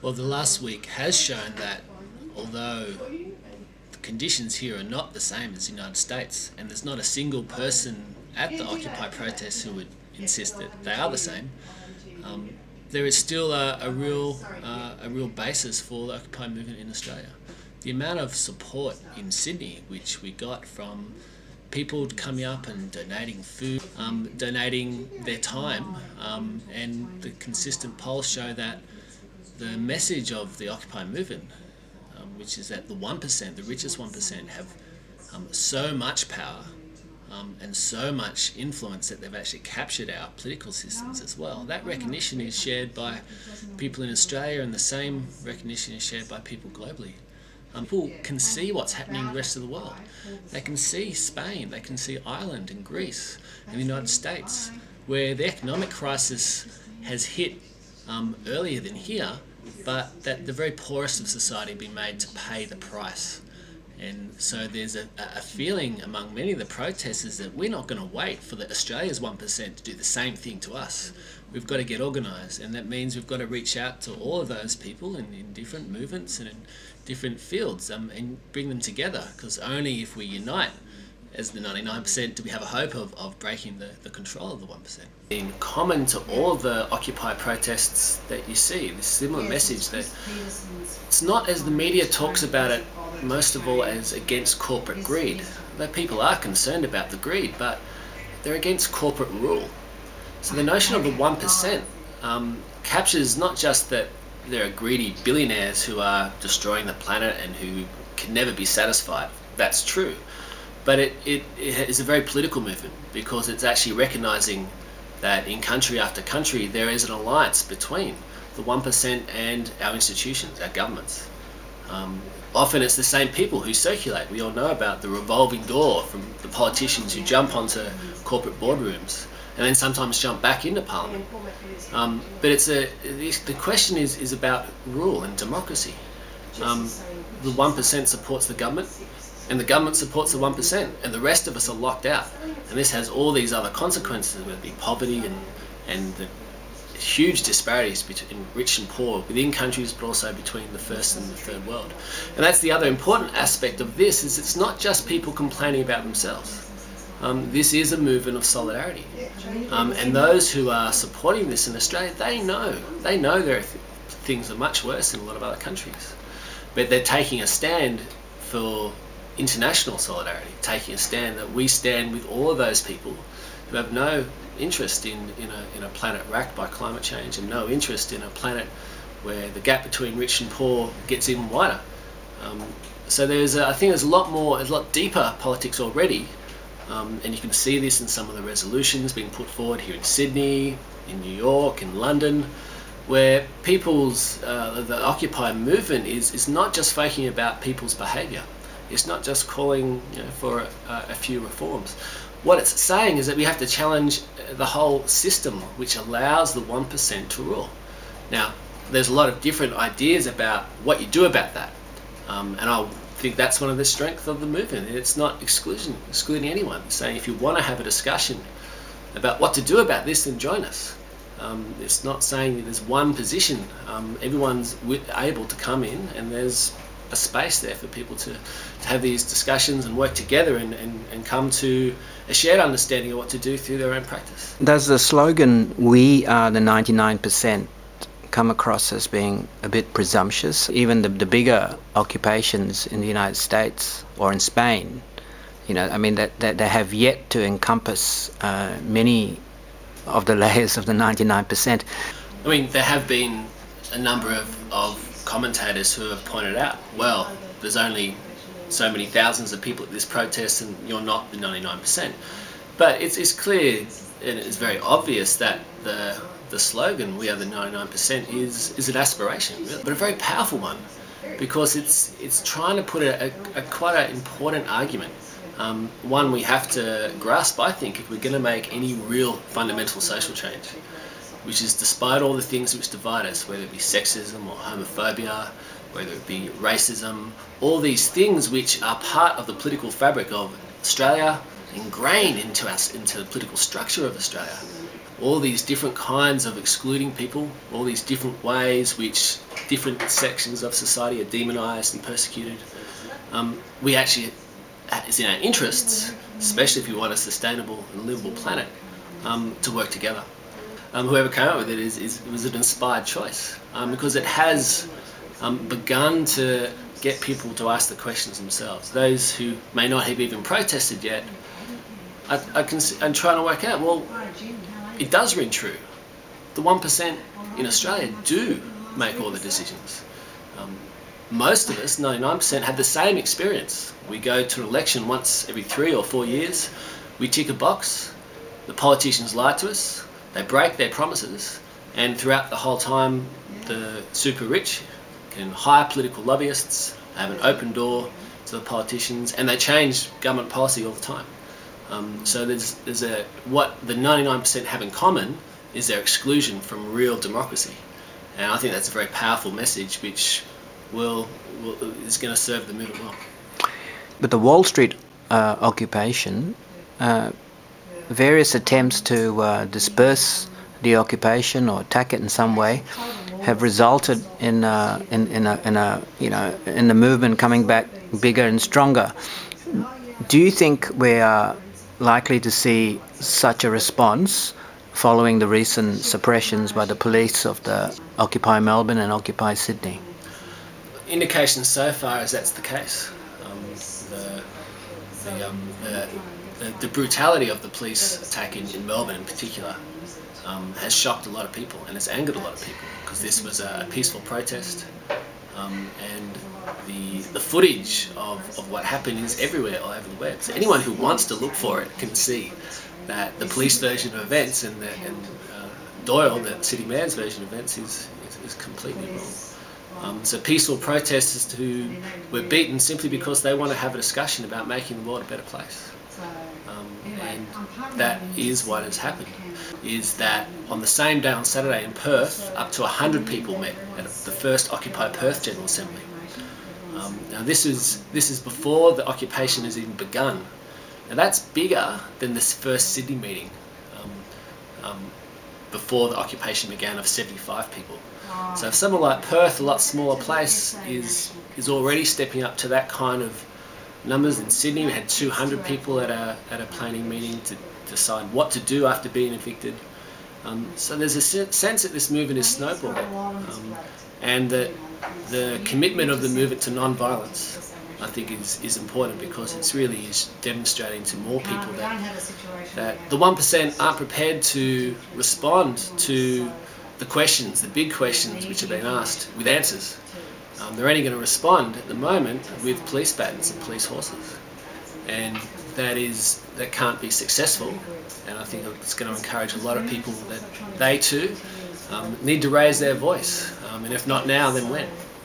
Well, the last week has shown that although the conditions here are not the same as the United States, and there's not a single person at the Occupy protests who would insist that they are the same, there is still a real basis for the Occupy movement in Australia. The amount of support in Sydney, which we got from people coming up and donating food, donating their time, and the consistent polls show that the message of the Occupy movement, which is that the 1%, the richest 1%, have so much power and so much influence that they've actually captured our political systems as well. That recognition is shared by people in Australia, and the same recognition is shared by people globally. People can see what's happening in the rest of the world. They can see Spain, they can see Ireland and Greece and the United States, where the economic crisis has hit earlier than here, but that the very poorest of society have been made to pay the price. And so there's a feeling among many of the protesters that we're not going to wait for Australia's 1% to do the same thing to us. We've got to get organised, and that means we've got to reach out to all of those people in different movements and in different fields and bring them together, because only if we unite as the 99% do we have a hope of breaking the control of the 1%. In common to all the Occupy protests that you see, this similar message that it's not, as the media talks about it, most of all as against corporate greed. Though people are concerned about the greed, but they're against corporate rule. So the notion of the 1% captures not just that there are greedy billionaires who are destroying the planet and who can never be satisfied. That's true. But it is a very political movement, because it's actually recognising that in country after country there is an alliance between the 1% and our institutions, our governments. Often it's the same people who circulate. We all know about the revolving door from the politicians who jump onto corporate boardrooms and then sometimes jump back into Parliament. But the question is about rule and democracy. The 1% supports the government, and the government supports the 1%, and the rest of us are locked out. And this has all these other consequences, whether it be poverty and the huge disparities between rich and poor within countries, but also between the first and the third world. And that's the other important aspect of this, is it's not just people complaining about themselves. This is a movement of solidarity. And those who are supporting this in Australia, they know there are things are much worse in a lot of other countries. But they're taking a stand for international solidarity, taking a stand that we stand with all of those people who have no interest in a planet racked by climate change, and no interest in a planet where the gap between rich and poor gets even wider. So I think there's a lot deeper politics already, and you can see this in some of the resolutions being put forward here in Sydney, in New York, in London, where the Occupy movement is not just thinking about people's behaviour. It's not just calling for a few reforms. What it's saying is that we have to challenge the whole system which allows the 1% to rule. Now, there's a lot of different ideas about what you do about that, and I think that's one of the strengths of the movement. It's not excluding anyone. It's saying if you want to have a discussion about what to do about this, then join us. It's not saying that there's one position. Everyone's able to come in, and there's a space there for people to have these discussions and work together and come to a shared understanding of what to do through their own practice. Does the slogan, "We are the 99%, come across as being a bit presumptuous? Even the bigger occupations in the United States or in Spain, that they have yet to encompass many of the layers of the 99%. I mean, there have been a number of commentators who have pointed out, well, there's only so many thousands of people at this protest and you're not the 99%. But it's clear and it's very obvious that the slogan, "We are the 99%, is an aspiration, really, but a very powerful one, because it's trying to put quite an important argument. One we have to grasp, I think, if we're going to make any real fundamental social change, which is, despite all the things which divide us, whether it be sexism or homophobia, whether it be racism, all these things which are part of the political fabric of Australia, ingrained into the political structure of Australia, all these different kinds of excluding people, all these different ways which different sections of society are demonised and persecuted. We actually, it's in our interests, especially if you want a sustainable and livable planet, to work together. Whoever came up with it was an inspired choice, because it has begun to get people to ask the questions themselves. Those who may not have even protested yet, I'm trying to work out, well, it does ring true. The 1% in Australia do make all the decisions. Most of us, 99%, have the same experience. We go to an election once every 3 or 4 years, we tick a box, the politicians lie to us, they break their promises, and throughout the whole time the super rich can hire political lobbyists, they have an open door to the politicians, and they change government policy all the time. So what the 99% have in common is their exclusion from real democracy, and I think that's a very powerful message which is going to serve the movement well. But the Wall Street occupation, various attempts to disperse the occupation or attack it in some way have resulted in the movement coming back bigger and stronger. Do you think we are likely to see such a response following the recent suppressions by the police of the Occupy Melbourne and Occupy Sydney? Indications so far is that's the case. The brutality of the police attack in Melbourne in particular has shocked a lot of people, and it's angered a lot of people, because this was a peaceful protest, and the footage of what happened is everywhere all over the web. So anyone who wants to look for it can see that the police version of events and Doyle, the City Mayor's version of events, is completely wrong. So peaceful protesters who were beaten simply because they want to have a discussion about making the world a better place. And that is what has happened, is that on the same day on Saturday in Perth, up to 100 people met at the first Occupy Perth General Assembly. Now this is before the occupation has even begun. Now that's bigger than this first Sydney meeting before the occupation began, of 75 people. So if someone like Perth, a lot smaller place, is already stepping up to that kind of numbers. In Sydney we had 200 people at a planning meeting to decide what to do after being evicted. So there's a sense that this movement is snowballing, and that the commitment of the movement to non-violence, I think, is important, because it's really is demonstrating to more people that the 1% aren't prepared to respond to the questions, the big questions which have been asked, with answers. They're only going to respond at the moment with police batons and police horses, and that can't be successful. And I think it's going to encourage a lot of people that they too need to raise their voice, and if not now, then when?